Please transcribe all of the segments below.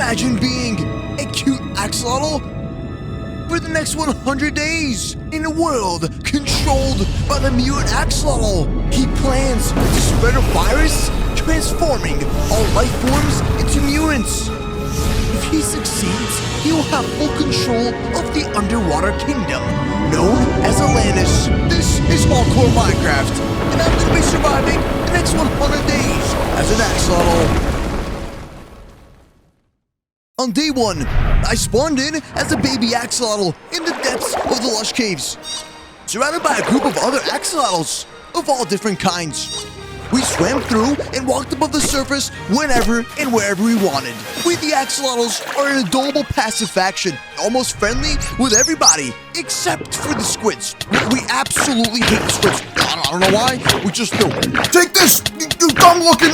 imagine being a cute axolotl for the next 100 days in a world controlled by the Mutant Axolotl? He plans to spread a virus, transforming all life forms into mutants. If he succeeds, he will have full control of the underwater kingdom, known as Atlantis. This is hardcore Minecraft, and I'm going to be surviving the next 100 days as an axolotl. On day 1, I spawned in as a baby axolotl in the depths of the lush caves, surrounded by a group of other axolotls of all different kinds. We swam through and walked above the surface whenever and wherever we wanted. We the axolotls are an adorable passive faction, almost friendly with everybody, except for the squids. We absolutely hate the squids. I don't know why, we just do. Take this, you dumb-looking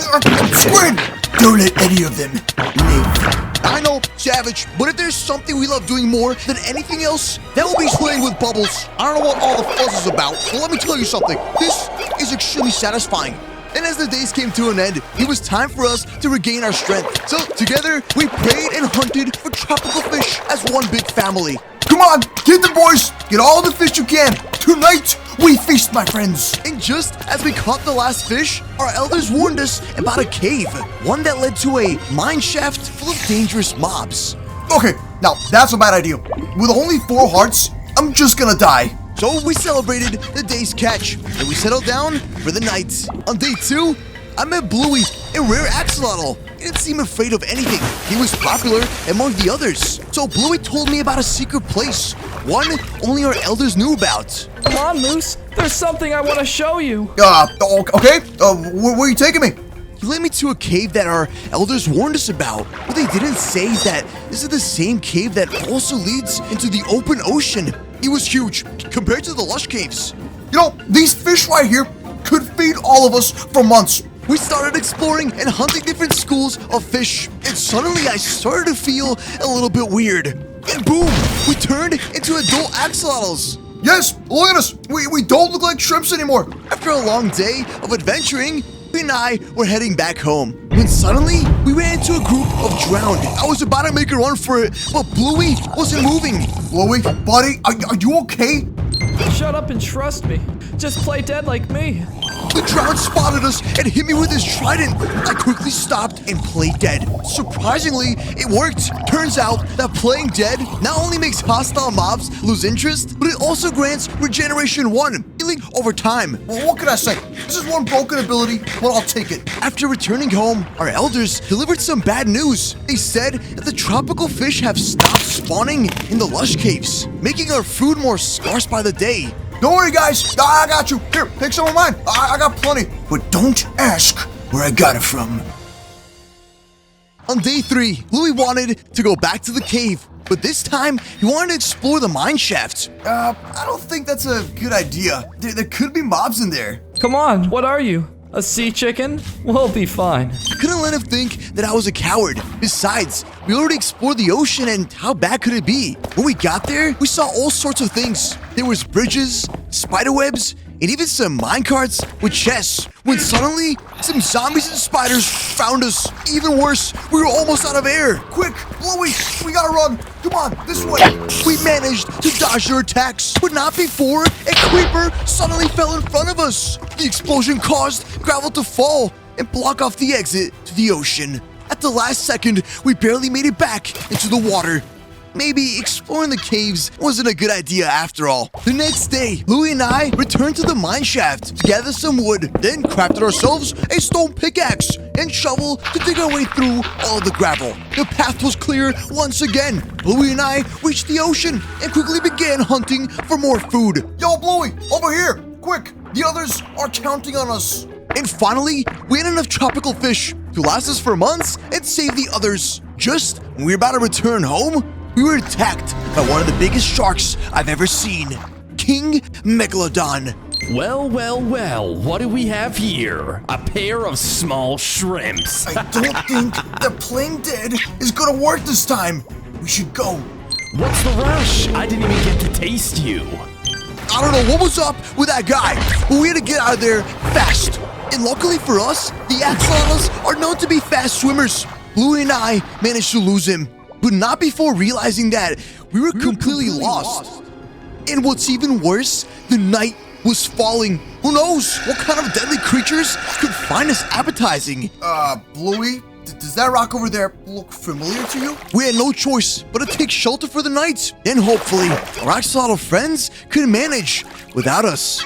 squid! Don't let any of them live. I know, savage, but if there's something we love doing more than anything else, that will be playing with bubbles. I don't know what all the fuss is about, but let me tell you something. This is extremely satisfying. And as the days came to an end, it was time for us to regain our strength. So together, we prayed and hunted for tropical fish as one big family. Come on, get the boys, get all the fish you can. Tonight, we feast, my friends. And just as we caught the last fish, our elders warned us about a cave, one that led to a mine shaft full of dangerous mobs. Okay, now that's a bad idea. With only 4 hearts, I'm just gonna die. So we celebrated the day's catch, and we settled down for the night. On day 2, I met Bluey, a rare axolotl. He didn't seem afraid of anything. He was popular among the others. So Bluey told me about a secret place, one only our elders knew about. Come on, Moose. There's something I want to show you. Okay. Where are you taking me? He led me to a cave that our elders warned us about. What they didn't say is that this is the same cave that also leads into the open ocean. It was huge compared to the lush caves. You know, these fish right here could feed all of us for months. We started exploring and hunting different schools of fish, and suddenly I started to feel a little bit weird. And boom, we turned into adult axolotls. Yes, look at us. We don't look like shrimps anymore. After a long day of adventuring, we and I were heading back home, when suddenly we ran into a group of drowned. I was about to make a run for it, but Bluey wasn't moving. Bluey, buddy, are you okay? Shut up and trust me. Just play dead like me. The drowned spotted us and hit me with his trident. I quickly stopped and played dead. Surprisingly, it worked. Turns out that playing dead not only makes hostile mobs lose interest, but it also grants regeneration 1, healing over time. Well, what can I say? This is one broken ability, but I'll take it. After returning home, our elders delivered some bad news. They said that the tropical fish have stopped spawning in the lush caves, making our food more scarce by the day. Don't worry, guys. I got you. Here, take some of mine. I got plenty. But don't ask where I got it from. On day 3, Bluey wanted to go back to the cave, but this time he wanted to explore the mine shaft. I don't think that's a good idea. There could be mobs in there. Come on, what are you? A sea chicken? We'll be fine. I couldn't let him think that I was a coward. Besides, we already explored the ocean, and how bad could it be? When we got there, we saw all sorts of things. There was bridges, spiderwebs, and even some minecarts with chests. When suddenly, some zombies and spiders found us. Even worse, we were almost out of air. Quick, Bluey, we gotta run. Come on, this way. We managed to dodge their attacks, but not before a creeper suddenly fell in front of us. The explosion caused gravel to fall and block off the exit to the ocean. At the last second, we barely made it back into the water. Maybe exploring the caves wasn't a good idea after all. The next day, Bluey and I returned to the mine shaft to gather some wood, then crafted ourselves a stone pickaxe and shovel to dig our way through all the gravel. The path was clear once again. Bluey and I reached the ocean and quickly began hunting for more food. Yo, Bluey, over here, quick. The others are counting on us. And finally, we had enough tropical fish to last us for months and save the others. Just when we were about to return home, we were attacked by one of the biggest sharks I've ever seen, King Megalodon. Well, what do we have here? A pair of small shrimps. I don't think that playing dead is gonna work this time. We should go. What's the rush? I didn't even get to taste you. I don't know what was up with that guy, but we had to get out of there fast. And luckily for us, the axolotls are known to be fast swimmers. Bluey and I managed to lose him, but not before realizing that we were completely lost. And what's even worse, the night was falling. Who knows what kind of deadly creatures could find us appetizing? Bluey, does that rock over there look familiar to you? We had no choice but to take shelter for the night, and hopefully our axolotl friends could manage without us.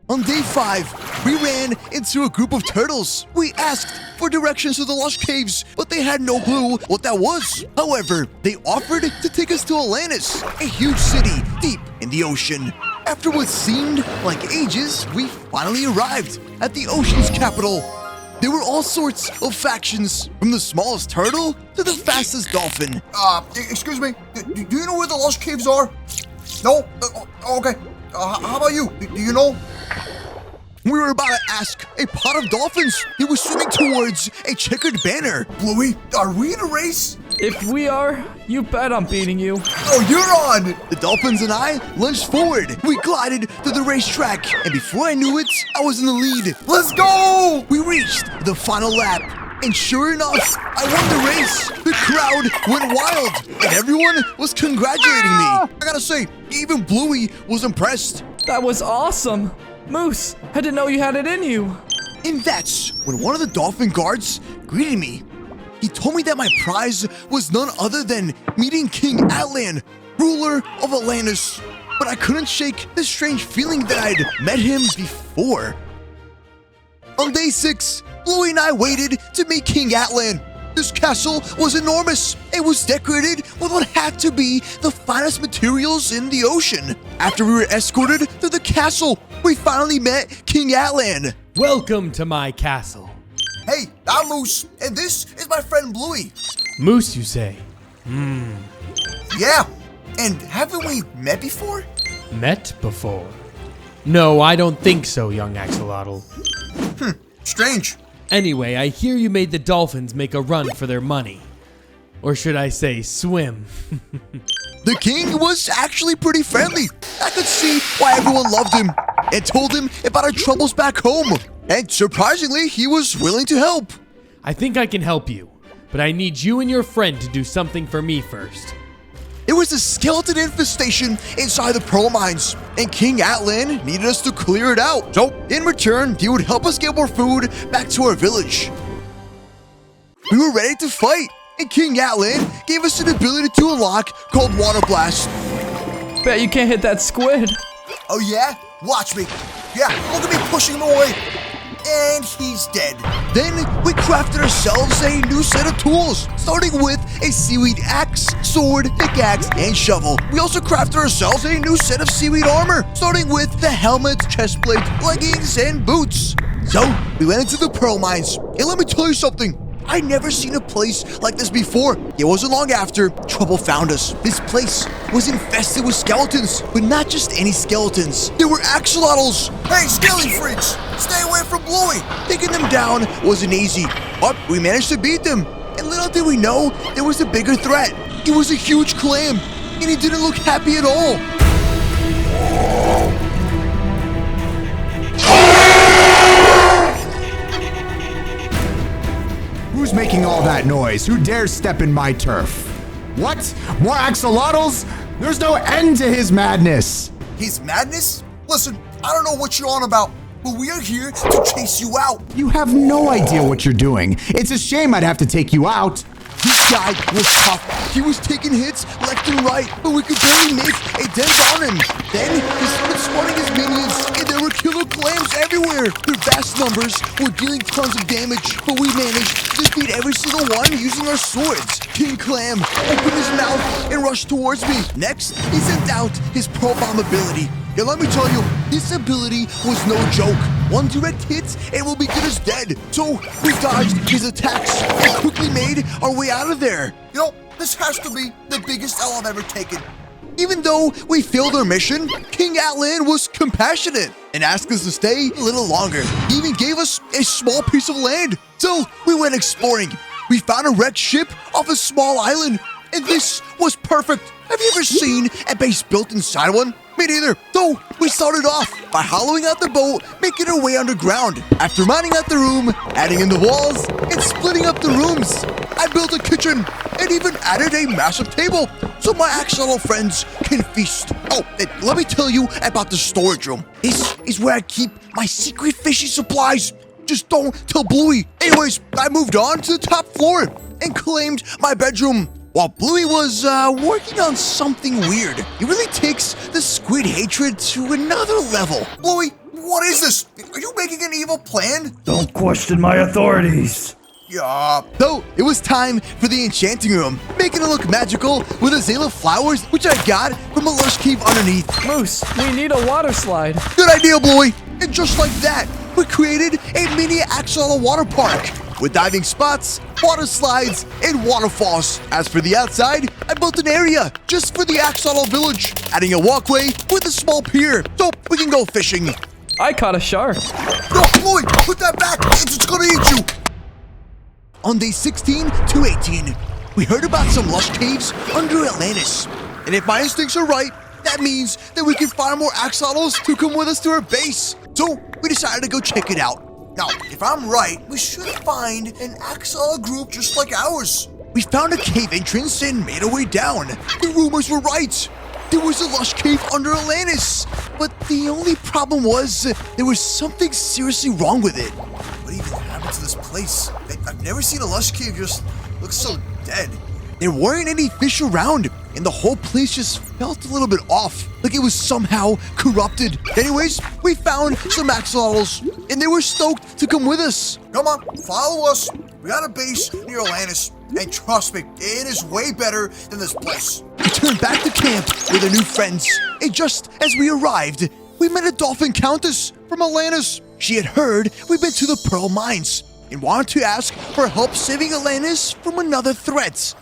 On day 5, we ran into a group of turtles. We asked for directions to the Lost Caves, but they had no clue what that was. However, they offered to take us to Atlantis, a huge city deep in the ocean. After what seemed like ages, we finally arrived at the ocean's capital. There were all sorts of factions, from the smallest turtle to the fastest dolphin. Excuse me, do you know where the Lost Caves are? No? Okay. How about you? Do you know? We were about to ask a pod of dolphins. He was swimming towards a checkered banner. Bluey, are we in a race? If we are, you bet I'm beating you. Oh, you're on! The dolphins and I lunged forward. We glided to the racetrack, and before I knew it, I was in the lead. Let's go! We reached the final lap, and sure enough, I won the race. The crowd went wild, and everyone was congratulating me. I gotta say, even Bluey was impressed. That was awesome. Moose, I didn't know you had it in you. And that's when one of the dolphin guards greeted me. He told me that my prize was none other than meeting King Atlan, ruler of Atlantis. But I couldn't shake the strange feeling that I'd met him before. On day 6, Bluey and I waited to meet King Atlan. This castle was enormous. It was decorated with what had to be the finest materials in the ocean. After we were escorted to the castle, we finally met King Atlan. Welcome to my castle. Hey, I'm Moose, and this is my friend Bluey. Moose, you say? Yeah, and haven't we met before? Met before? No, I don't think so, young Axolotl. Strange. Anyway, I hear you made the dolphins make a run for their money. Or should I say, swim. The king was actually pretty friendly. I could see why everyone loved him, and told him about our troubles back home. And surprisingly, he was willing to help. I think I can help you, but I need you and your friend to do something for me first. There was a skeleton infestation inside the pearl mines, and King Atlan needed us to clear it out. So, in return, he would help us get more food back to our village. We were ready to fight, and King Atlan gave us an ability to unlock called Water Blast. Bet you can't hit that squid. Oh yeah? Watch me. Yeah, look at me pushing him away. And he's dead. Then we crafted ourselves a new set of tools, starting with a seaweed axe, sword, pickaxe, and shovel. We also crafted ourselves a new set of seaweed armor, starting with the helmet, chestplate, leggings, and boots. So we went into the pearl mines, and let me tell you something. I'd never seen a place like this before. It wasn't long after trouble found us. This place was infested with skeletons, but not just any skeletons. There were axolotls. Hey, skelly freaks! Stay away from Bluey! Taking them down wasn't easy, but we managed to beat them. And little did we know, there was a bigger threat. It was a huge clam, and he didn't look happy at all. Who's making all that noise? Who dares step in my turf? What? More axolotls? There's no end to his madness. His madness? Listen, I don't know what you're on about, but we are here to chase you out. You have no idea what you're doing. It's a shame I'd have to take you out. This guy was tough. He was taking hits left and right, but we could barely make a dent on him. Then he started spawning his minions, and there were killer clams everywhere. Their vast numbers were dealing tons of damage, but we managed to defeat every single one using our swords. King Clam opened his mouth and rushed towards me. Next, he sent out his Pearl Bomb ability. And let me tell you, this ability was no joke. One direct hit and we'll be good as dead. So we dodged his attacks and quickly made our way out of there. You know, this has to be the biggest L I've ever taken. Even though we failed our mission, King Atlan was compassionate and asked us to stay a little longer. He even gave us a small piece of land. So we went exploring. We found a wrecked ship off a small island, and this was perfect. Have you ever seen a base built inside one? Me neither. So we started off by hollowing out the boat, making our way underground. After mining out the room, adding in the walls, and splitting up the rooms, I built a kitchen and even added a massive table so my axolotl friends can feast. Oh, and let me tell you about the storage room. This is where I keep my secret fishy supplies. Just don't tell Bluey. Anyways, I moved on to the top floor and claimed my bedroom. While Bluey was working on something weird. He really takes the squid hatred to another level. Bluey, what is this? Are you making an evil plan? Don't question my authorities. Yeah. So it was time for the enchanting room, making it look magical with azalea flowers, which I got from a lush cave underneath. Moose, we need a water slide. Good idea, Bluey. And just like that, we created a mini axolotl water park with diving spots, water slides, and waterfalls. As for the outside, I built an area just for the axolotl village, adding a walkway with a small pier so we can go fishing. I caught a shark. No, Bluey, put that back. It's gonna eat you. On day 16 to 18, we heard about some lush caves under Atlantis. And if my instincts are right, that means that we can find more axolotls to come with us to our base. So we decided to go check it out. Now, if I'm right, we should find an axolotl group just like ours. We found a cave entrance and made our way down. The rumors were right. There was a lush cave under Atlantis. But the only problem was there was something seriously wrong with it. What even happened to this place? I've never seen a lush cave just look so dead. There weren't any fish around, and the whole place just felt a little bit off, like it was somehow corrupted. Anyways, we found some axolotls, and they were stoked to come with us. Come on, follow us. We got a base near Atlantis, and trust me, it is way better than this place. We turned back to camp with our new friends, and just as we arrived, we met a dolphin Countess from Atlantis. She had heard we'd been to the Pearl Mines, and wanted to ask for help saving Atlantis from another threat.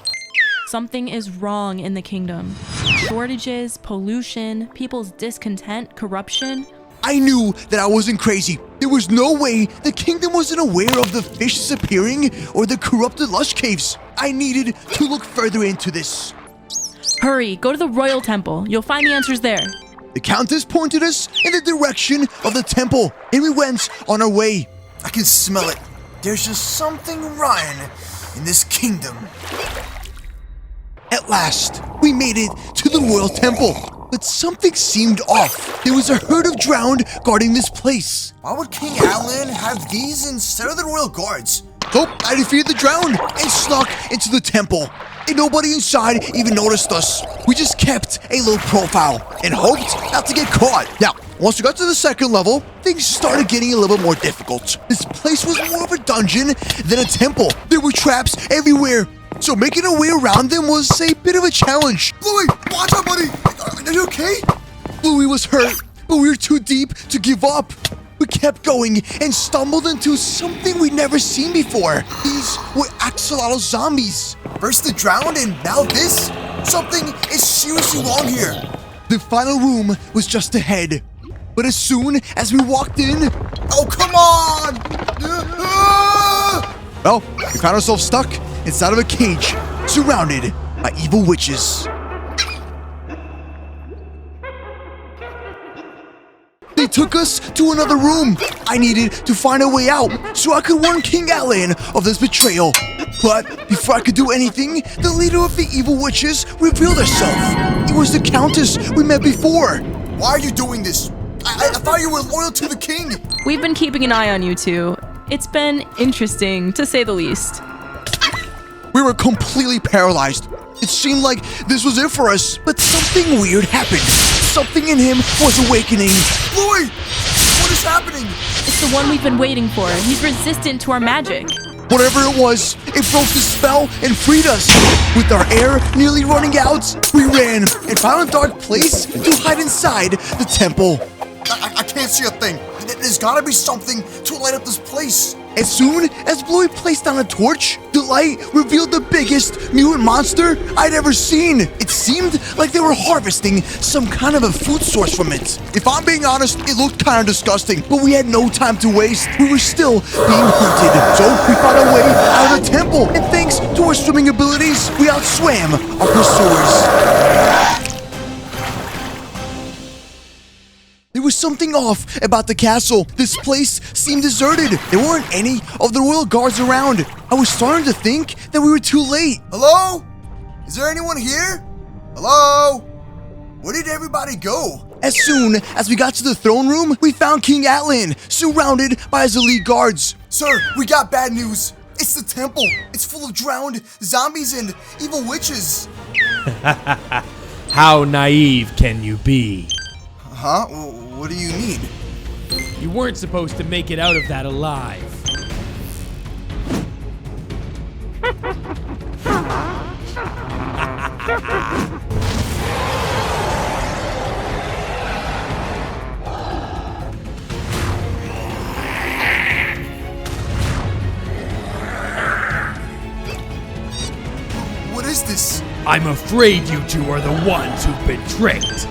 Something is wrong in the kingdom. Shortages, pollution, people's discontent, corruption. I knew that I wasn't crazy. There was no way the kingdom wasn't aware of the fish disappearing or the corrupted lush caves. I needed to look further into this. Hurry, go to the royal temple. You'll find the answers there. The Countess pointed us in the direction of the temple, and we went on our way. I can smell it. There's just something rotten in this kingdom. At last, we made it to the royal temple, but something seemed off. There was a herd of drowned guarding this place. Why would King Atlan have these instead of the royal guards? So I defeated the drowned and snuck into the temple. And nobody inside even noticed us. We just kept a low profile and hoped not to get caught. Now, once we got to the second level, things started getting a little bit more difficult. This place was more of a dungeon than a temple. There were traps everywhere. So making our way around them was a bit of a challenge. Bluey, watch out, buddy. Are you okay? Bluey was hurt, but we were too deep to give up. We kept going and stumbled into something we'd never seen before. These were axolotl zombies. First the drowned and now this? Something is seriously wrong here. The final room was just ahead. But as soon as we walked in... Oh, come on! Well, we found ourselves stuck inside of a cage, surrounded by evil witches. They took us to another room. I needed to find a way out so I could warn King Atlan of this betrayal. But before I could do anything, the leader of the evil witches revealed herself. It was the Countess we met before. Why are you doing this? I thought you were loyal to the king. We've been keeping an eye on you two. It's been interesting, to say the least. We were completely paralyzed. It seemed like this was it for us, but something weird happened. Something in him was awakening. Bluey, what is happening? It's the one we've been waiting for. He's resistant to our magic. Whatever it was, it broke the spell and freed us. With our air nearly running out, we ran and found a dark place to hide inside the temple. I can't see a thing. There's gotta be something to light up this place. As soon as Bluey placed down a torch, the light revealed the biggest mutant monster I'd ever seen. It seemed like they were harvesting some kind of a food source from it. If I'm being honest, it looked kind of disgusting, but we had no time to waste. We were still being hunted. So we found our way out of the temple, and thanks to our swimming abilities, we outswam our pursuers. something off about the castle. This place seemed deserted. There weren't any of the royal guards around. I was starting to think that we were too late. Hello? Is there anyone here? Hello? Where did everybody go? As soon as we got to the throne room, we found King Atlan surrounded by his elite guards. Sir, we got bad news. It's the temple. It's full of drowned zombies and evil witches. How naive can you be? Huh? What do you mean? You weren't supposed to make it out of that alive. What is this? I'm afraid you two are the ones who've been tricked.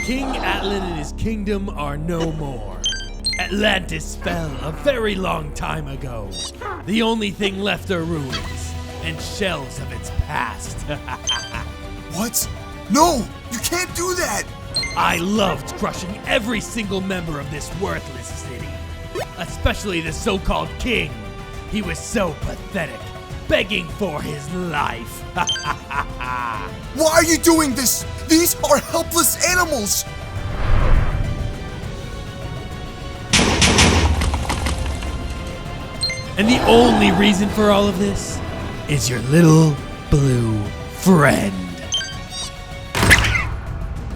King Atlan and his kingdom are no more. Atlantis fell a very long time ago. The only thing left are ruins and shells of its past. What? No! You can't do that! I loved crushing every single member of this worthless city. Especially the so-called king. He was so pathetic, begging for his life. Why are you doing this? These are helpless animals! And the only reason for all of this is your little blue friend.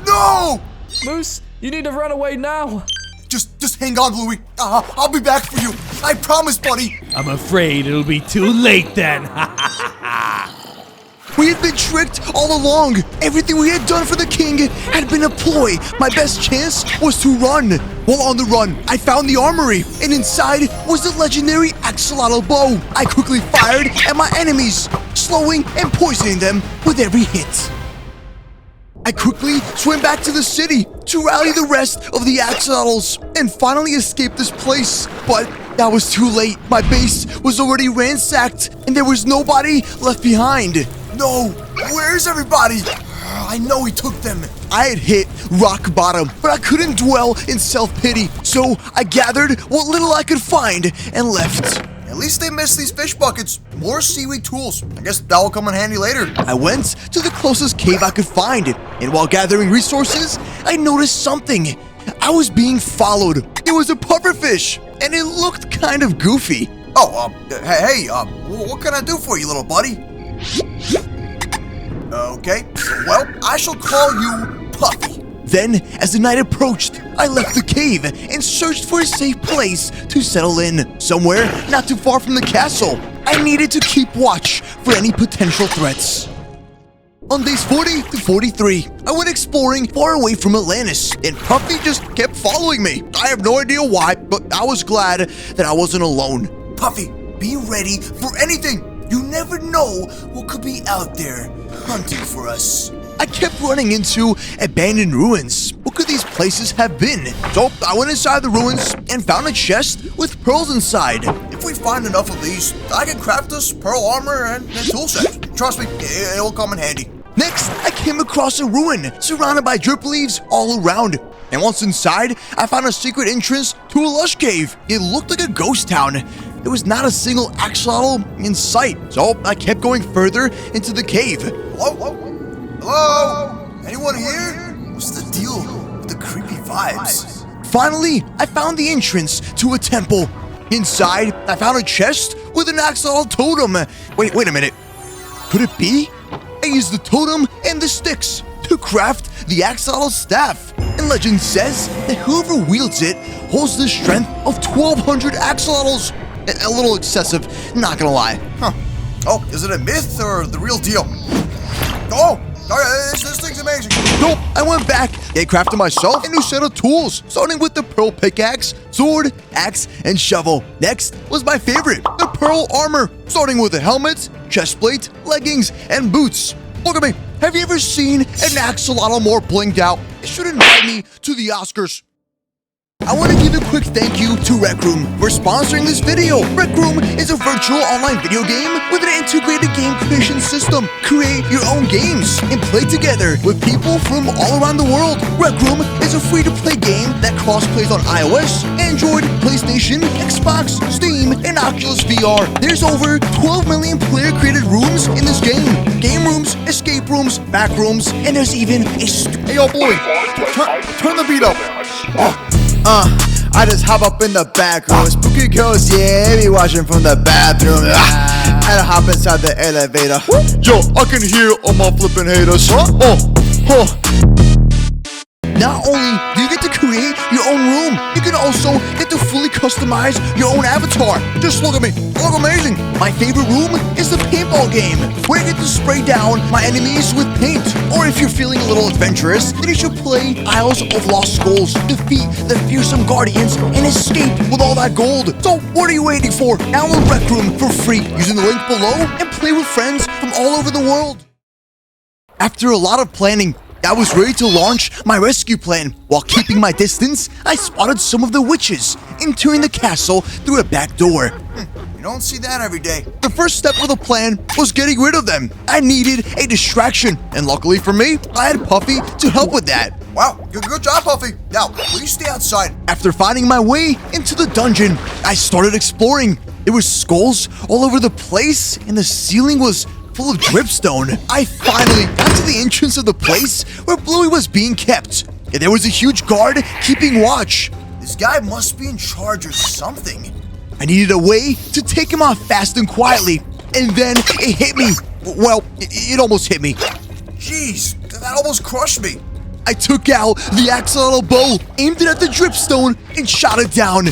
No! Moose, you need to run away now. Just hang on, Bluey. I'll be back for you. I promise, buddy. I'm afraid it'll be too late then. We had been tricked all along. Everything we had done for the king had been a ploy. My best chance was to run. While on the run, I found the armory, and inside was the legendary Axolotl bow. I quickly fired at my enemies, slowing and poisoning them with every hit. I quickly swam back to the city to rally the rest of the Axolotls and finally escape this place. But that was too late. My base was already ransacked and there was nobody left behind. No! Where's everybody? I know he took them. I had hit rock bottom, but I couldn't dwell in self-pity. So I gathered what little I could find and left. At least they missed these fish buckets. More seaweed tools. I guess that will come in handy later. I went to the closest cave I could find, and while gathering resources, I noticed something. I was being followed. It was a pufferfish, and it looked kind of goofy. Oh, hey, what can I do for you, little buddy? Okay, well, I shall call you Puffy. Then, as the night approached, I left the cave and searched for a safe place to settle in, somewhere not too far from the castle. I needed to keep watch for any potential threats. On days 40 to 43, I went exploring far away from Atlantis, and Puffy just kept following me. I have no idea why, but I was glad that I wasn't alone. Puffy, be ready for anything. You never know what could be out there hunting for us. I kept running into abandoned ruins. What could these places have been? So I went inside the ruins and found a chest with pearls inside. If we find enough of these, I can craft us pearl armor and tool set. Trust me, it'll come in handy. Next, I came across a ruin surrounded by drip leaves all around. And once inside, I found a secret entrance to a lush cave. It looked like a ghost town. There was not a single axolotl in sight, so I kept going further into the cave. Hello? Hello? Anyone here? What's the deal with the creepy vibes? Finally, I found the entrance to a temple. Inside, I found a chest with an axolotl totem. Wait a minute. Could it be? I used the totem and the sticks to craft the axolotl staff. And legend says that whoever wields it holds the strength of 1,200 axolotls. A little excessive, not gonna lie. Huh. Oh, is it a myth or the real deal? Oh, this thing's amazing. Nope, I went back and crafted myself a new set of tools, starting with the pearl pickaxe, sword, axe, and shovel. Next was my favorite, the pearl armor, starting with a helmet, chest plate, leggings, and boots. Look at me. Have you ever seen an axolotl more blinged out? It should invite me to the Oscars. I want to give a quick thank you to Rec Room for sponsoring this video. Rec Room is a virtual online video game with an integrated game creation system. Create your own games and play together with people from all around the world. Rec Room is a free-to-play game that cross-plays on iOS, Android, PlayStation, Xbox, Steam, and Oculus VR. There's over 12 million player-created rooms in this game. Game rooms, escape rooms, back rooms, and there's even a... Hey, yo, Bluey, turn the beat up. I just hop up in the back room. Spooky girls, yeah, be watching from the bathroom. And I hop inside the elevator. Yo, I can hear all my flipping haters. Not only do you get to create your own room, you can also get to fully customize your own avatar. Just look at me, I look amazing. My favorite room is the paintball game, where you get to spray down my enemies with paint. Or if you're feeling a little adventurous, then you should play Isles of Lost Skulls, defeat the fearsome guardians, and escape with all that gold. So what are you waiting for? Download Rec Room for free using the link below and play with friends from all over the world. After a lot of planning, I was ready to launch my rescue plan. While keeping my distance, I spotted some of the witches entering the castle through a back door. You don't see that every day. The first step of the plan was getting rid of them. I needed a distraction, and luckily for me, I had Puffy to help with that. Wow, good job, Puffy. Now, please stay outside. After finding my way into the dungeon, I started exploring. There were skulls all over the place, and the ceiling was full of dripstone. I finally got to the entrance of the place where Bluey was being kept. And there was a huge guard keeping watch. This guy must be in charge of something. I needed a way to take him off fast and quietly. And then it hit me. Well, it almost hit me. Jeez, that almost crushed me. I took out the Axolotl bow, aimed it at the dripstone, and shot it down.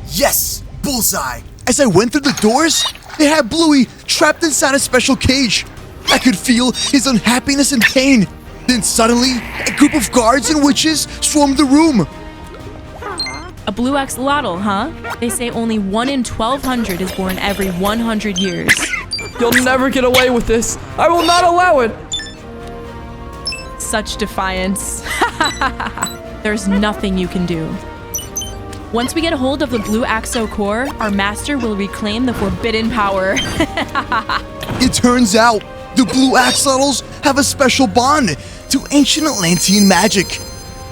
Yes, bullseye. As I went through the doors, they had Bluey trapped inside a special cage. I could feel his unhappiness and pain. Then suddenly, a group of guards and witches swarmed the room. A blue axolotl, huh? They say only 1 in 1,200 is born every 100 years. You'll never get away with this. I will not allow it. Such defiance. There's nothing you can do. Once we get a hold of the blue Axo core, our master will reclaim the forbidden power. It turns out the blue axolotls have a special bond to ancient Atlantean magic.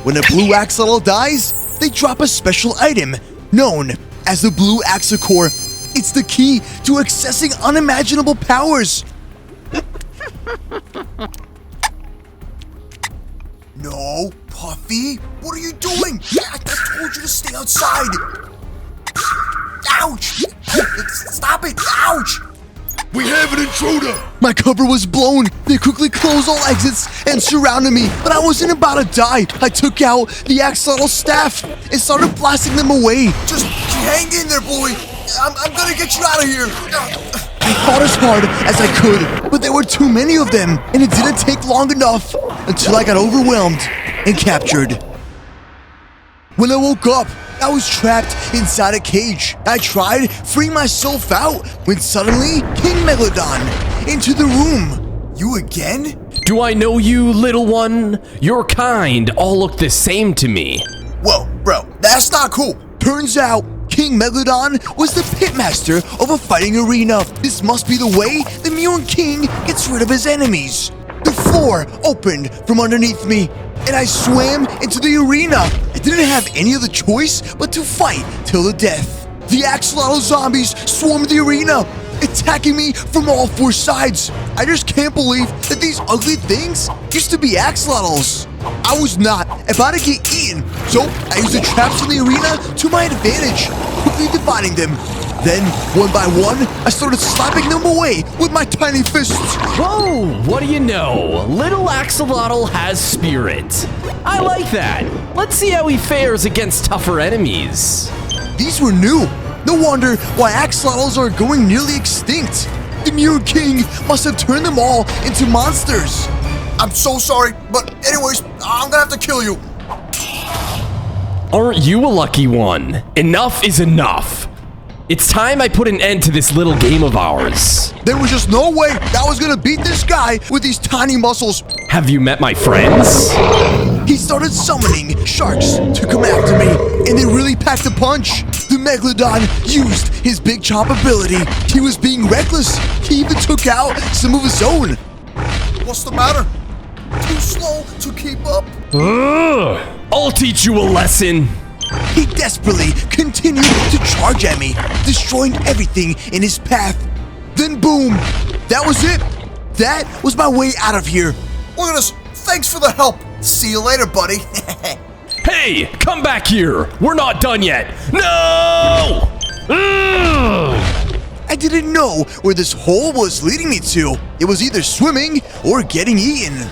When a blue axolotl dies, they drop a special item known as the blue Axo core. It's the key to accessing unimaginable powers. No, Puffy, what are you doing? I told you to stay outside. Ouch! Stop it! Ouch! We have an intruder! My cover was blown. They quickly closed all exits and surrounded me, but I wasn't about to die. I took out the axolotl staff and started blasting them away. Just hang in there, Bluey. I'm gonna get you out of here. I fought as hard as I could, but there were too many of them, and it didn't take long enough until I got overwhelmed and captured. When I woke up, I was trapped inside a cage. I tried freeing myself out when suddenly King Megalodon entered the room. You again? Do I know you, little one? Your kind all look the same to me. Whoa, bro, that's not cool. Turns out, King Megalodon was the pitmaster of a fighting arena. This must be the way the Mutant King gets rid of his enemies. The floor opened from underneath me, and I swam into the arena. I didn't have any other choice but to fight till the death. The axolotl zombies swarmed the arena, attacking me from all four sides. I just can't believe that these ugly things used to be axolotls. I was not about to get eaten, so I used the traps in the arena to my advantage, quickly dividing them. Then, one by one, I started slapping them away with my tiny fists. Whoa, what do you know? Little Axolotl has spirit. I like that. Let's see how he fares against tougher enemies. These were new. No wonder why axolotls are going nearly extinct. The Mutant King must have turned them all into monsters. I'm so sorry, but anyways, I'm gonna have to kill you. Aren't you a lucky one? Enough is enough. It's time I put an end to this little game of ours. There was just no way I was gonna beat this guy with these tiny muscles. Have you met my friends? he started summoning sharks to come after me, and they really packed a punch. The Megalodon used his big chop ability. He was being reckless. He even took out some of his own. What's the matter? Too slow to keep up? I'll teach you a lesson. He desperately continued to charge at me, destroying everything in his path. Then boom, that was it. That was my way out of here. Look at us. Thanks for the help. See you later, buddy. Hey, come back here. We're not done yet. No! I didn't know where this hole was leading me to. It was either swimming or getting eaten.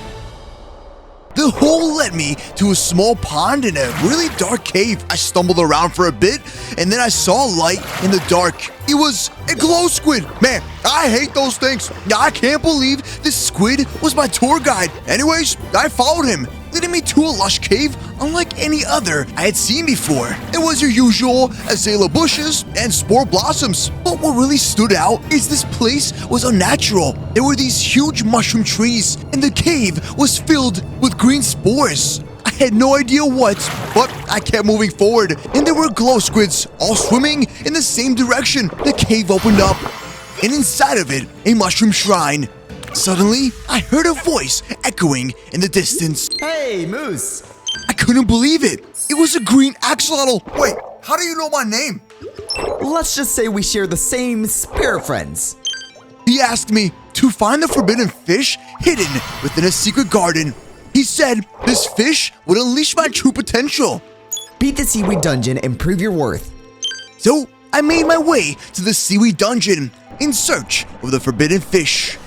The hole led me to a small pond in a really dark cave. I stumbled around for a bit, and then I saw a light in the dark. It was a glow squid. Man, I hate those things. I can't believe this squid was my tour guide. Anyways, I followed him, leading me to a lush cave unlike any other I had seen before. It was your usual azalea bushes and spore blossoms. But what really stood out is this place was unnatural. There were these huge mushroom trees, and the cave was filled with green spores. I had no idea what, but I kept moving forward, and there were glow squids all swimming in the same direction. The cave opened up, and inside of it, a mushroom shrine. Suddenly, I heard a voice echoing in the distance. Hey, Moose. I couldn't believe it. It was a green axolotl. Wait, how do you know my name? Let's just say we share the same spirit friends. He asked me to find the forbidden fish hidden within a secret garden. He said this fish would unleash my true potential. Beat the Seaweed dungeon and prove your worth. So I made my way to the Seaweed dungeon in search of the forbidden fish.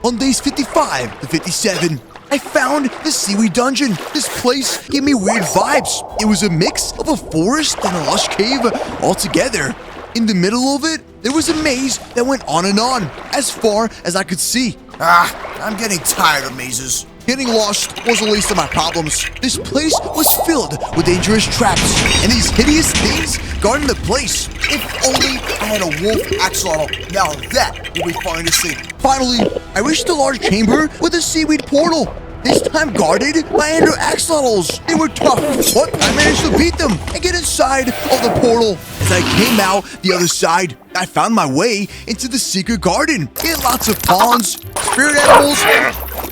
On days 55 to 57, I found the Seaweed dungeon. This place gave me weird vibes. It was a mix of a forest and a lush cave all together. In the middle of it, there was a maze that went on and on, as far as I could see. I'm getting tired of mazes. Getting lost was the least of my problems. This place was filled with dangerous traps, and these hideous things guarding the place. If only I had a wolf axolotl. Now that would be fun to see. Finally, I reached a large chamber with a seaweed portal. This time guarded by Adult Axolotls. They were tough, but I managed to beat them and get inside of the portal. As I came out the other side, I found my way into the secret garden. It had lots of ponds, spirit animals,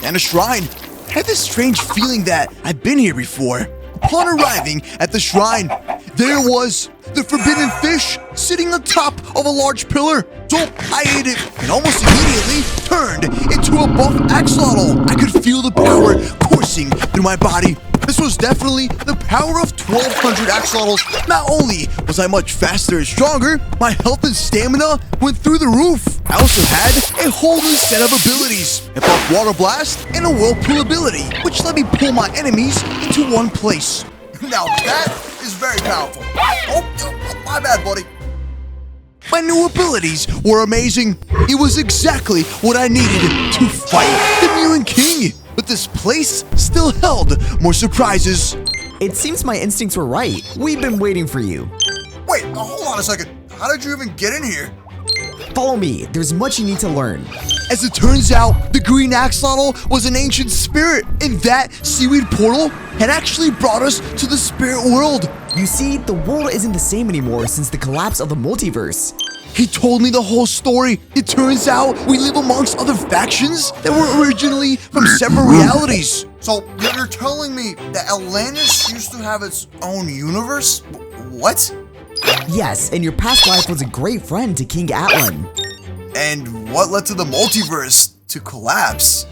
and a shrine. I had this strange feeling that I'd been here before. Upon arriving at the shrine, there was the forbidden fish sitting on top of a large pillar. So I ate it and almost immediately turned into a Buff Axolotl. I could feel the power coursing through my body. This was definitely the power of 1,200 axolotls. Not only was I much faster and stronger, my health and stamina went through the roof. I also had a whole new set of abilities, a Buff Water Blast and a Whirlpool ability, which let me pull my enemies into one place. Now that is very powerful. Oh, my bad, buddy. My new abilities were amazing. It was exactly what I needed to fight the Mutant King. But this place still held more surprises. It seems my instincts were right. We've been waiting for you. Wait, hold on a second. How did you even get in here? Follow me. There's much you need to learn. As it turns out, the green axolotl was an ancient spirit, and that seaweed portal had actually brought us to the spirit world. You see, the world isn't the same anymore since the collapse of the multiverse. He told me the whole story. It turns out we live amongst other factions that were originally from separate realities. So you're telling me that Atlantis used to have its own universe? What? Yes, and your past life was a great friend to King Atlan. And what led to the multiverse to collapse?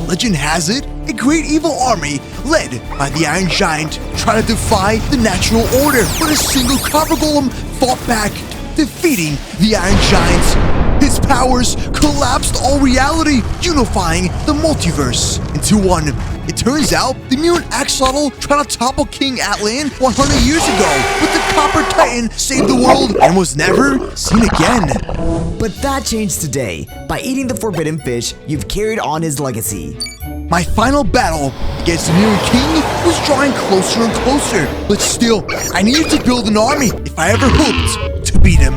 Legend has it, a great evil army led by the Iron Giant tried to defy the natural order, but a single copper golem fought back, defeating the Iron Giant. His powers collapsed all reality, unifying the multiverse into one. It turns out the Mutant Axolotl tried to topple King Atlan 100 years ago, but the Copper Titan saved the world and was never seen again. But that changed today. By eating the forbidden fish, you've carried on his legacy. My final battle against the Mutant King was drawing closer and closer, but still, I needed to build an army if I ever hoped to beat him.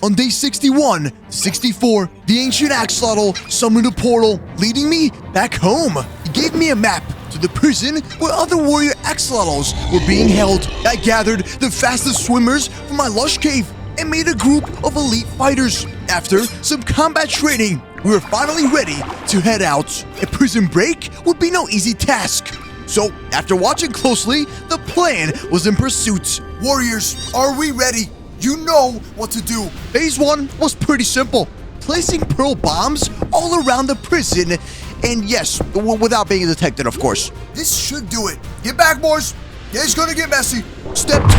On day 61 to 64, the ancient axolotl summoned a portal, leading me back home. He gave me a map to the prison where other warrior axolotls were being held. I gathered the fastest swimmers from my lush cave and made a group of elite fighters. After some combat training, we were finally ready to head out. A prison break would be no easy task. So, after watching closely, the plan was in pursuit. Warriors, are we ready? You know what to do. Phase 1 was pretty simple. Placing pearl bombs all around the prison, and yes, without being detected, of course. This should do it. Get back, boys. It's gonna get messy. Step 2,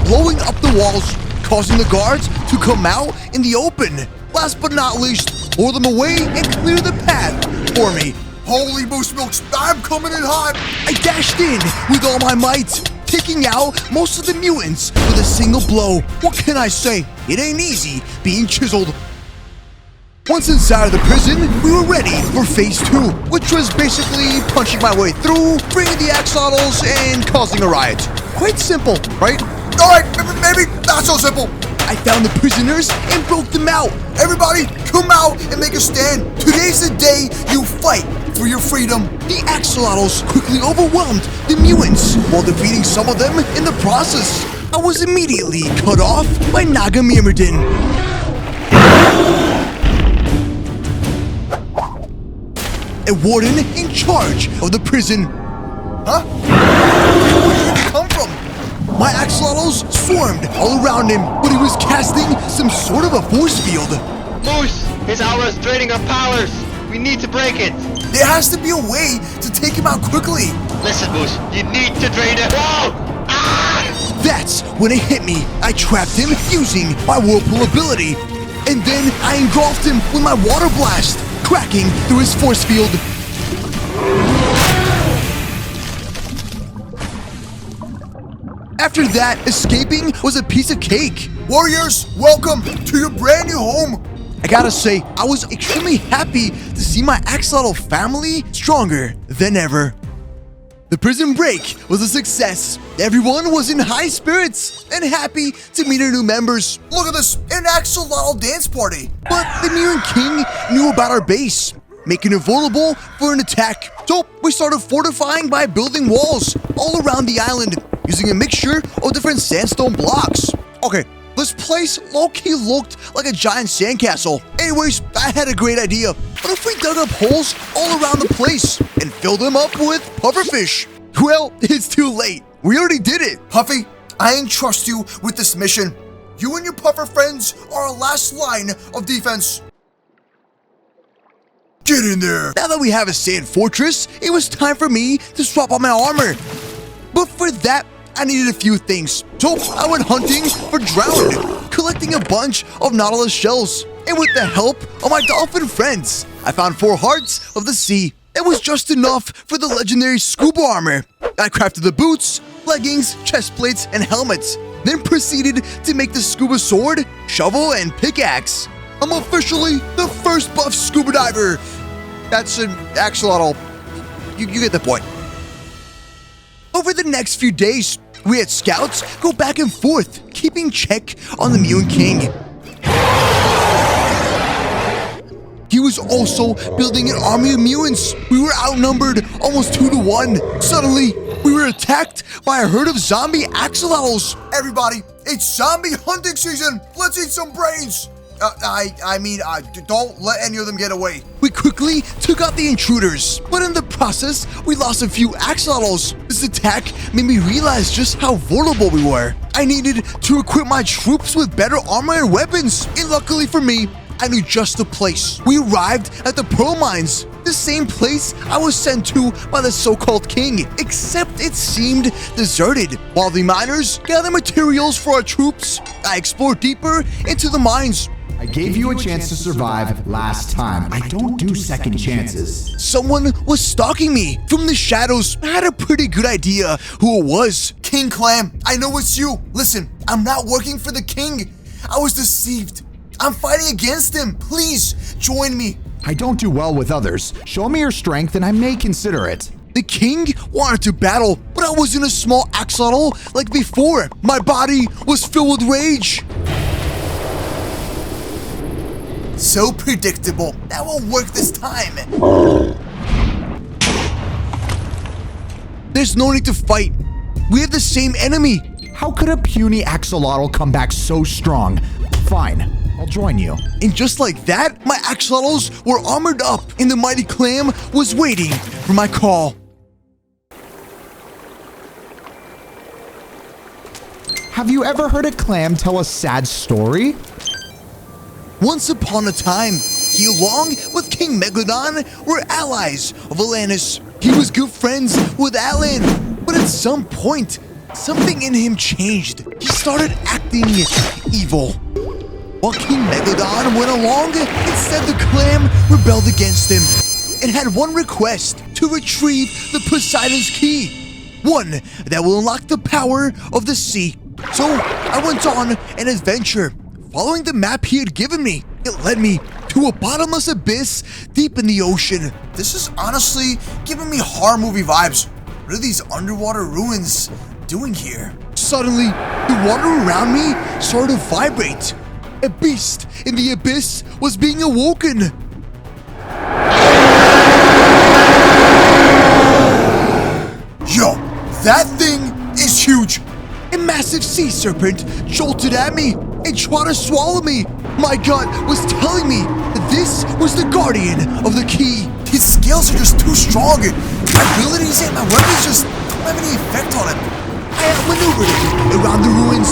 blowing up the walls, causing the guards to come out in the open. Last but not least, lure them away and clear the path for me. Holy moose milks, I'm coming in hot. I dashed in with all my might, taking out most of the mutants with a single blow. What can I say? It ain't easy being chiseled. Once inside of the prison, we were ready for phase 2, which was basically punching my way through, bringing the axolotls, and causing a riot. Quite simple, right? Alright, maybe not so simple. I found the prisoners and broke them out. Everybody, come out and make a stand. Today's the day you fight for your freedom. The axolotls quickly overwhelmed the mutants while defeating some of them in the process. I was immediately cut off by Naga Myrmidon. A warden in charge of the prison. Huh? Where did you come from? My axolotls swarmed all around him, but he was casting some sort of a force field. Moose, his aura is draining our powers. We need to break it. There has to be a way to take him out quickly. Listen, Moose, you need to drain it. Whoa! Ah! That's when it hit me. I trapped him using my whirlpool ability. And then I engulfed him with my water blast, cracking through his force field. After that, escaping was a piece of cake. Warriors, welcome to your brand new home. I gotta say, I was extremely happy to see my axolotl family stronger than ever. The prison break was a success. Everyone was in high spirits and happy to meet our new members. Look at this, an axolotl dance party. But the Mutant King knew about our base, making it vulnerable for an attack. So we started fortifying by building walls all around the island, using a mixture of different sandstone blocks. Okay, this place low-key looked like a giant sandcastle. Anyways, I had a great idea. What if we dug up holes all around the place and filled them up with pufferfish? Well, it's too late. We already did it. Puffy, I entrust you with this mission. You and your puffer friends are our last line of defense. Get in there. Now that we have a sand fortress, it was time for me to swap out my armor. But for that, I needed a few things. So I went hunting for drowned, collecting a bunch of nautilus shells. And with the help of my dolphin friends, I found 4 hearts of the sea. It was just enough for the legendary scuba armor. I crafted the boots, leggings, chest plates, and helmets. Then proceeded to make the scuba sword, shovel, and pickaxe. I'm officially the first buff scuba diver. That's an axolotl. You get the point. Over the next few days, we had scouts go back and forth, keeping check on the Mutant King. He was also building an army of mutants. We were outnumbered almost 2 to 1. Suddenly, we were attacked by a herd of zombie axolotls. Everybody, it's zombie hunting season. Let's eat some brains. Don't let any of them get away. We quickly took out the intruders, but in the process, we lost a few axolotls. This attack made me realize just how vulnerable we were. I needed to equip my troops with better armor and weapons, and luckily for me, I knew just the place. We arrived at the pearl mines, the same place I was sent to by the so-called king, except it seemed deserted. While the miners gathered materials for our troops, I explored deeper into the mines. I gave you a chance to survive last time. I don't do second chances. Someone was stalking me from the shadows. I had a pretty good idea who it was. King Clam, I know it's you. Listen, I'm not working for the king. I was deceived. I'm fighting against him. Please, join me. I don't do well with others. Show me your strength and I may consider it. The king wanted to battle, but I wasn't a small axolotl like before. My body was filled with rage. So predictable. That won't work this time. There's no need to fight. We have the same enemy. How could a puny axolotl come back so strong? Fine, I'll join you. And just like that, my axolotls were armored up, and the mighty clam was waiting for my call. Have you ever heard a clam tell a sad story? Once upon a time, he along with King Megalodon were allies of Atlantis. He was good friends with Atlan, but at some point, something in him changed. He started acting evil. While King Megalodon went along, instead the clam rebelled against him and had one request: to retrieve the Poseidon's key. One that will unlock the power of the sea. So I went on an adventure. Following the map he had given me, it led me to a bottomless abyss deep in the ocean. This is honestly giving me horror movie vibes. What are these underwater ruins doing here? Suddenly, the water around me started to vibrate. A beast in the abyss was being awoken. Yo, that thing is huge. A massive sea serpent jolted at me and tried to swallow me. My gut was telling me that this was the guardian of the key. His scales are just too strong. My abilities and my weapons just don't have any effect on him. I outmaneuvered him around the ruins,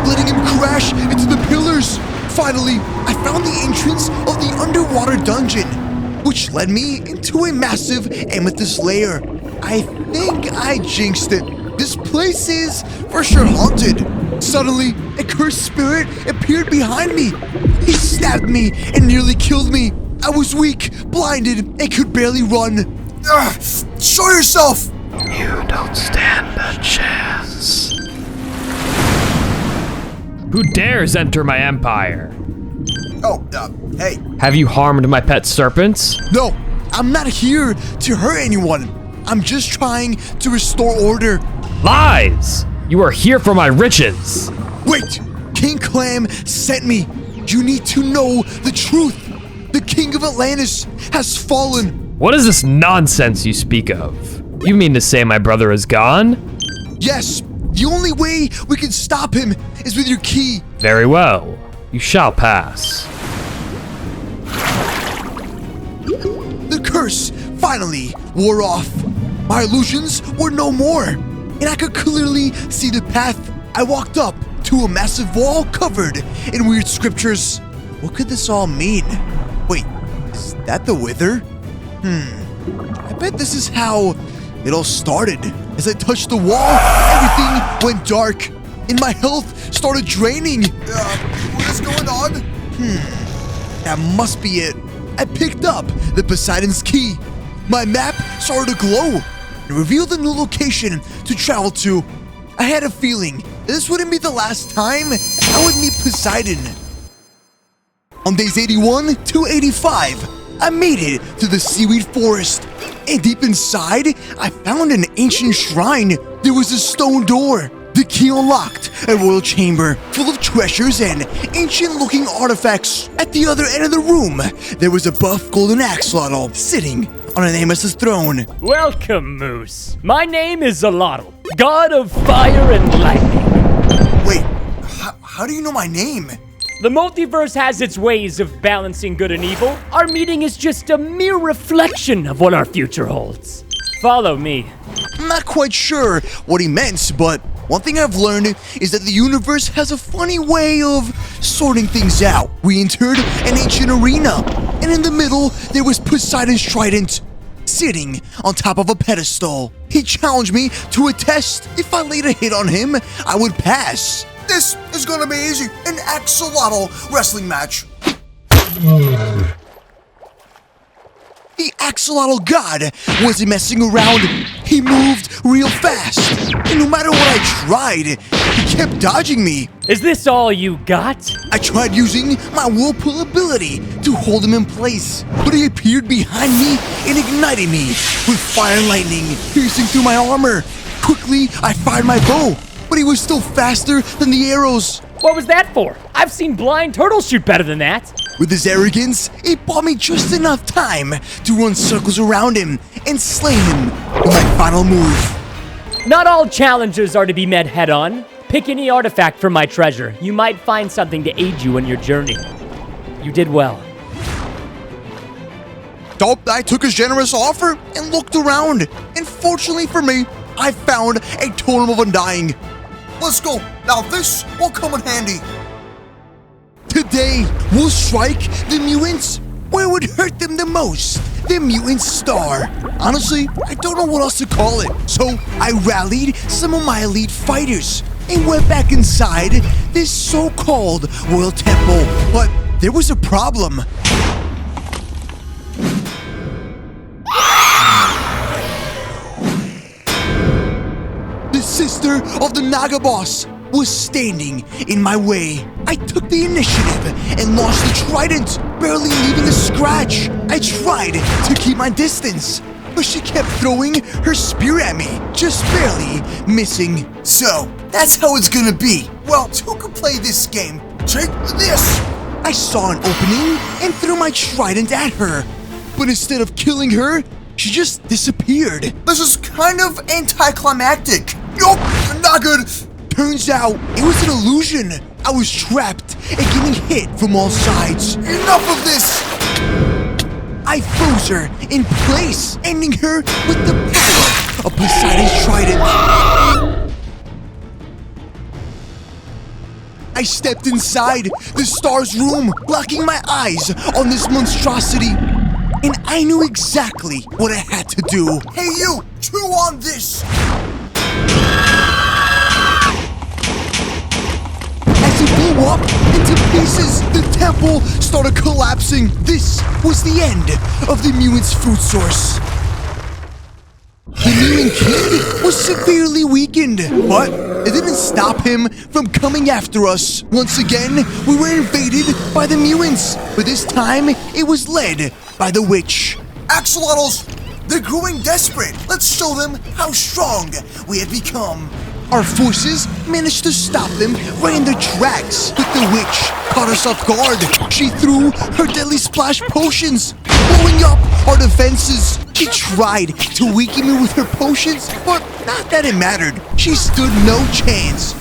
letting him crash into the pillars. Finally, I found the entrance of the underwater dungeon, which led me into a massive amethyst lair. I think I jinxed it. This place is for sure haunted. Suddenly, a cursed spirit appeared behind me. He stabbed me and nearly killed me. I was weak, blinded, and could barely run. Show yourself! You don't stand a chance. Who dares enter my empire? Oh, hey. Have you harmed my pet serpents? No, I'm not here to hurt anyone. I'm just trying to restore order. Lies! You are here for my riches. Wait, King Clam sent me. You need to know the truth. The King of Atlantis has fallen. What is this nonsense you speak of? You mean to say my brother is gone? Yes, the only way we can stop him is with your key. Very well. You shall pass. The curse finally wore off. My illusions were no more, and I could clearly see the path. I walked up to a massive wall covered in weird scriptures. What could this all mean? Wait, is that the Wither? I bet this is how it all started. As I touched the wall, everything went dark, and my health started draining. What is going on? That must be it. I picked up the Poseidon's key. My map started to glow and revealed a new location to travel to. I had a feeling this wouldn't be the last time I would meet Poseidon. On days 81 to 85, I made it to the Seaweed Forest. And deep inside, I found an ancient shrine. There was a stone door. The key unlocked a royal chamber full of treasures and ancient-looking artifacts. At the other end of the room, there was a buff golden axolotl sitting on an amethyst throne. Welcome, Moose. My name is Xolotl, god of fire and lightning. Wait, how do you know my name? The multiverse has its ways of balancing good and evil. Our meeting is just a mere reflection of what our future holds. Follow me. I'm not quite sure what he meant, but one thing I've learned is that the universe has a funny way of sorting things out. We entered an ancient arena, and in the middle, there was Poseidon's trident, sitting on top of a pedestal. He challenged me to a test. If I laid a hit on him, I would pass. This is gonna be easy. An axolotl wrestling match. The axolotl god wasn't messing around. He moved real fast, and no matter what I tried, he kept dodging me. Is this all you got? I tried using my whirlpool ability to hold him in place, but he appeared behind me and ignited me with fire and lightning piercing through my armor. Quickly, I fired my bow, but he was still faster than the arrows. What was that for? I've seen blind turtles shoot better than that. With his arrogance, it bought me just enough time to run circles around him and slay him with my final move. Not all challenges are to be met head-on. Pick any artifact from my treasure. You might find something to aid you in your journey. You did well. I took his generous offer and looked around. And fortunately for me, I found a Totem of Undying. Let's go. Now this will come in handy. Today, we'll strike the mutants where it would hurt them the most. The mutant star. Honestly, I don't know what else to call it. So I rallied some of my elite fighters and went back inside this so-called royal temple. But there was a problem. The sister of the Naga boss was standing in my way. I took the initiative and launched the trident, barely leaving a scratch. I tried to keep my distance, but she kept throwing her spear at me, just barely missing. So, that's how it's gonna be. Well, who can play this game? Take this! I saw an opening and threw my trident at her, but instead of killing her, she just disappeared. This is kind of anticlimactic. Yup, not good. Turns out, it was an illusion. I was trapped and getting hit from all sides. Enough of this! I froze her in place, ending her with the power of Poseidon's trident. I stepped inside the star's room, locking my eyes on this monstrosity. And I knew exactly what I had to do. Hey you, chew on this! As it blew up into pieces, the temple started collapsing. This was the end of the mutant's food source. The mutant kid was severely weakened, but it didn't stop him from coming after us. Once again, we were invaded by the mutants, but this time it was led by the witch. Axolotls! They're growing desperate. Let's show them how strong we have become. Our forces managed to stop them right in their tracks, but the witch caught us off guard. She threw her deadly splash potions, blowing up our defenses. She tried to weaken me with her potions, but not that it mattered. She stood no chance.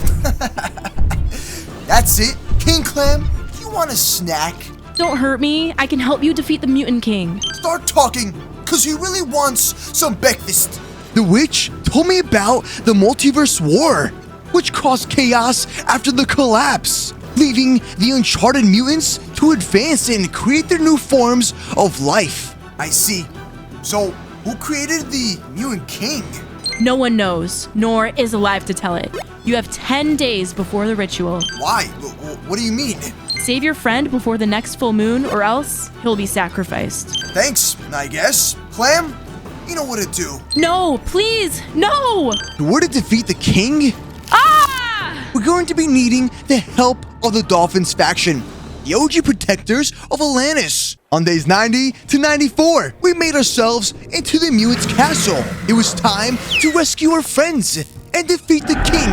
That's it. King Clam, you want a snack? Don't hurt me. I can help you defeat the Mutant King. Start talking, cause he really wants some breakfast. The witch told me about the multiverse war, which caused chaos after the collapse, leaving the uncharted mutants to advance and create their new forms of life. I see. So, who created the Mutant King? No one knows, nor is alive to tell it. You have 10 days before the ritual. Why? What do you mean? Save your friend before the next full moon, or else he'll be sacrificed. Thanks, I guess. Clam, you know what to do. No, please, no! We're to defeat the king? Ah! We're going to be needing the help of the Dolphins faction, the OG protectors of Atlantis. On days 90 to 94, we made ourselves into the mutant's castle. It was time to rescue our friends and defeat the king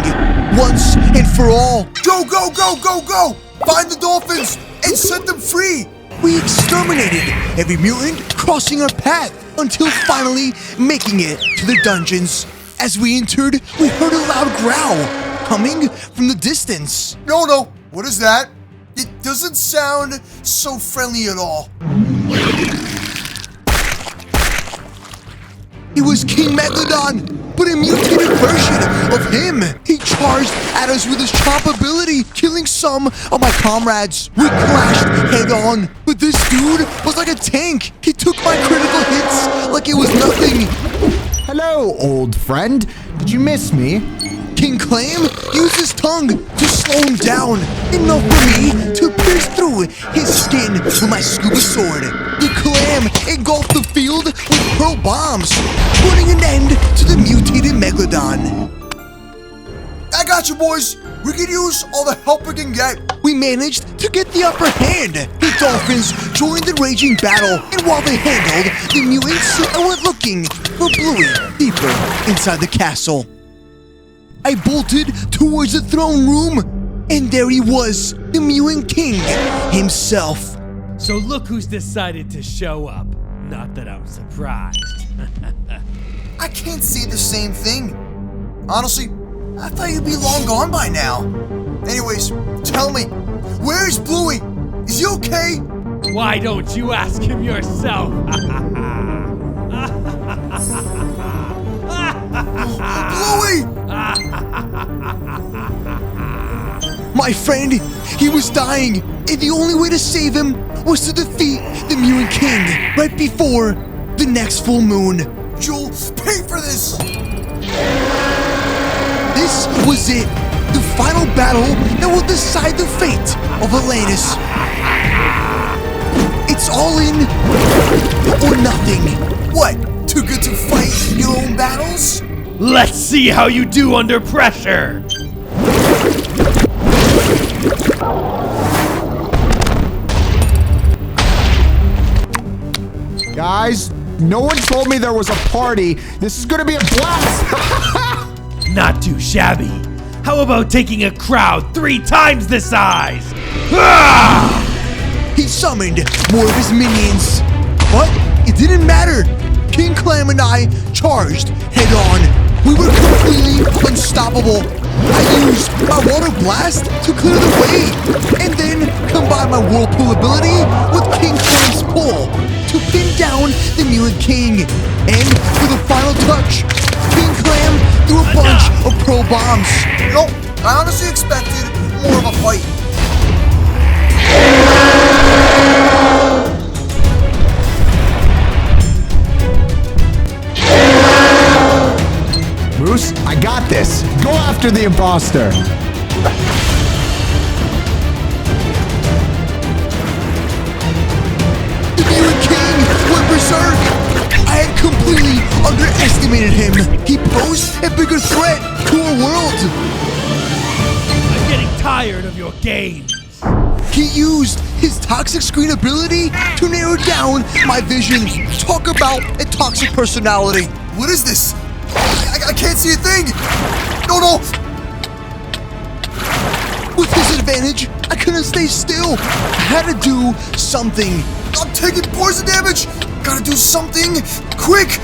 once and for all. Go, go, go, go, go! Find the Dolphins and set them free! We exterminated every mutant crossing our path until finally making it to the dungeons. As we entered, we heard a loud growl coming from the distance. No, what is that? It doesn't sound so friendly at all. It was King Megalodon, but a mutated version of him. He charged at us with his chomp ability, killing some of my comrades. We clashed head on, but this dude was like a tank. He took my critical hits like it was nothing. Hello, old friend. Did you miss me? King Clam used his tongue to slow him down, enough for me to pierce through his skin with my scuba sword. The clam engulfed the field with pearl bombs, putting an end to the mutated Megalodon. I got you, boys. We can use all the help we can get. We managed to get the upper hand. The Dolphins joined the raging battle, and while they handled the mutants, I went looking for Bluey deeper inside the castle. I bolted towards the throne room, and there he was, the Mutant King himself. So look who's decided to show up. Not that I'm surprised. I can't say the same thing. Honestly, I thought you'd be long gone by now. Anyways, tell me, where is Bluey? Is he okay? Why don't you ask him yourself? Bluey! My friend, he was dying, and the only way to save him was to defeat the Mutant King right before the next full moon. You'll pay for this! This was it, the final battle that will decide the fate of Atlantis. It's all in or nothing. What? Too good to fight your own battles? Let's see how you do under pressure. Guys, no one told me there was a party. This is gonna be a blast. Not too shabby. How about taking a crowd 3 times the size? Ah! He summoned more of his minions, but it didn't matter. King Clam and I charged head on. We were completely unstoppable. I used my water blast to clear the way, and then combined my whirlpool ability with King Clam's pull to pin down the Mutant King. And for the final touch, King Clam threw a bunch of pro bombs. Nope, I honestly expected more of a fight. Moose, I got this. Go after the imposter. The Mutant King went berserk. I had completely underestimated him. He posed a bigger threat to our world. I'm getting tired of your games. He used his toxic screen ability to narrow down my vision. Talk about a toxic personality. What is this? I can't see a thing! No! With his advantage, I couldn't stay still. I had to do something. I'm taking poison damage! Gotta do something! Quick!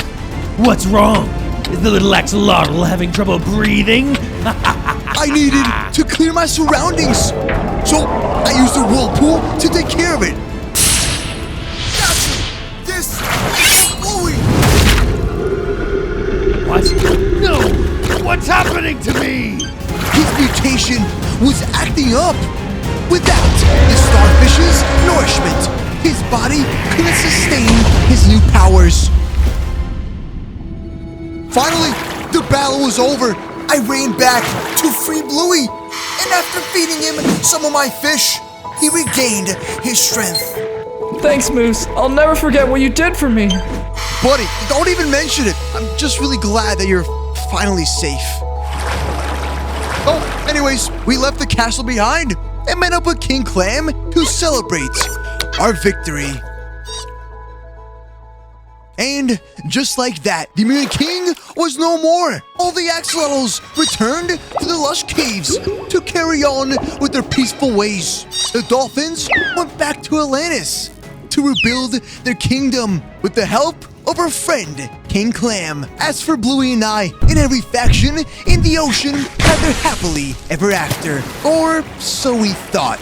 What's wrong? Is the little axolotl having trouble breathing? I needed to clear my surroundings. So I used a whirlpool to take care of it. Gotcha! This is Bluey! What? No! What's happening to me? His mutation was acting up. Without the starfish's nourishment, his body couldn't sustain his new powers. Finally, the battle was over. I ran back to free Bluey. And after feeding him some of my fish, he regained his strength. Thanks, Moose. I'll never forget what you did for me. Buddy, don't even mention it. I'm just really glad that you're finally safe. Oh, anyways, we left the castle behind and met up with King Clam to celebrate our victory. And just like that, the Mutant King was no more. All the Axolotls returned to the lush caves to carry on with their peaceful ways. The Dolphins went back to Atlantis to rebuild their kingdom with the help of our friend, King Clam. As for Bluey and I, in every faction in the ocean had their happily ever after. Or so we thought.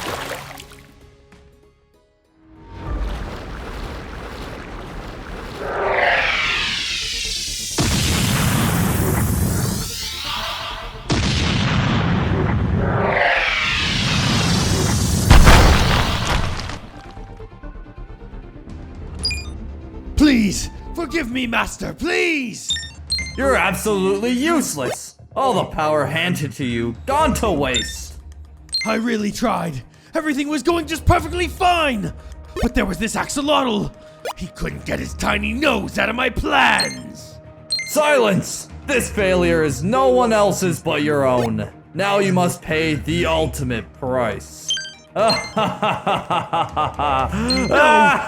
Please, forgive me, Master, please! You're absolutely useless. All the power handed to you, gone to waste. I really tried. Everything was going just perfectly fine. But there was this axolotl. He couldn't get his tiny nose out of my plans. Silence! This failure is no one else's but your own. Now you must pay the ultimate price. No,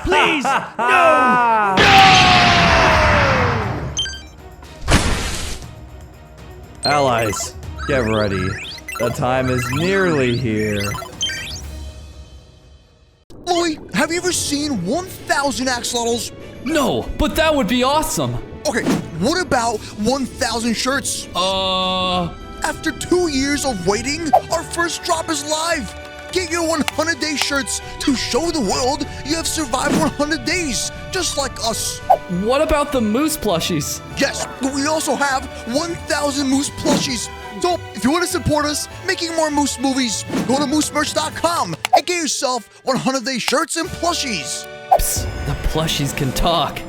please, no! Allies, get ready. The time is nearly here. Bluey, have you ever seen 1,000 axolotls? No, but that would be awesome. Okay, What about 1,000 shirts? After 2 years of waiting, our first drop is live. Get your 100-day shirts to show the world you have survived 100 days, just like us. What about the moose plushies? Yes, but we also have 1,000 moose plushies. So, if you want to support us making more moose movies, go to moosemerch.com and get yourself 100-day shirts and plushies. Psst, the plushies can talk.